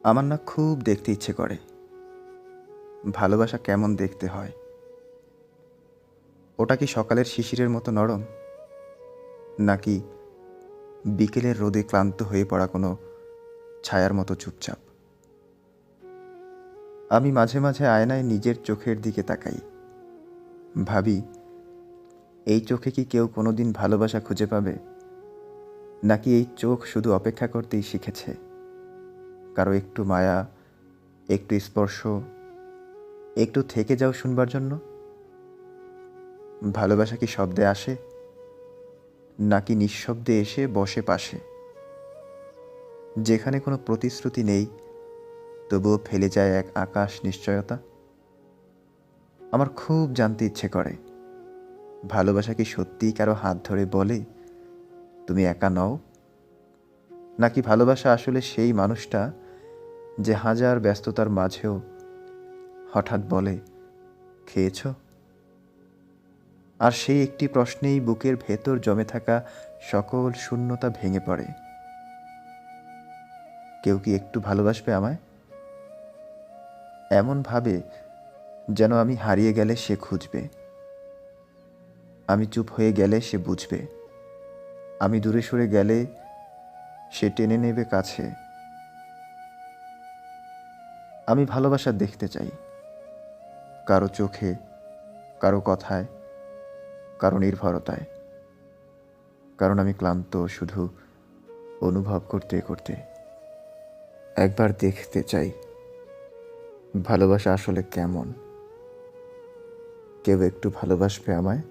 আমার না খুব দেখতে ইচ্ছে করে ভালোবাসা কেমন দেখতে হয়। ওটা কি সকালের শিশিরের মতো নরম, নাকি বিকেলের রোদে ক্লান্ত হয়ে পড়া কোনো ছায়ার মতো চুপচাপ? আমি মাঝে মাঝে আয়নায় নিজের চোখের দিকে তাকাই, ভাবি এই চোখে কি কেউ কোনোদিন ভালোবাসা খুঁজে পাবে, নাকি এই চোখ শুধু অপেক্ষা করতেই শিখেছে কারো একটু মায়া, একটু স্পর্শ, একটু থেকে যাও শুনবার জন্য? ভালোবাসা কি শব্দে আসে, নাকি নিঃশব্দে এসে বসে পাশে, যেখানে কোনো প্রতিশ্রুতি নেই তবুও ফেলে যায় এক আকাশ নিশ্চয়তা? আমার খুব জানতে ইচ্ছে করে ভালোবাসা কি সত্যিই কারো হাত ধরে বলে তুমি একা নও, নাকি ভালোবাসা আসলে সেই মানুষটা যে হাজার ব্যস্ততার মাঝেও হঠাৎ বলে খেয়েছ? আর সেই একটি প্রশ্নেই বুকের ভেতর জমে থাকা সকল শূন্যতা ভেঙে পড়ে। কেউ কি একটু ভালোবাসবে আমায়, এমন ভাবে যেন আমি হারিয়ে গেলে সে খুঁজবে, আমি চুপ হয়ে গেলে সে বুঝবে, আমি দূরে সরে গেলে সে টেনে নেবে কাছে। আমি ভালোবাসা দেখতে চাই, কারো চোখে, কারো কথায়, কারো নির্ভরতায়, কারণ আমি ক্লান্ত শুধু অনুভব করতে করতে। একবার দেখতে চাই ভালোবাসা আসলে কেমন। কেউ একটু ভালোবাসবে আমায়?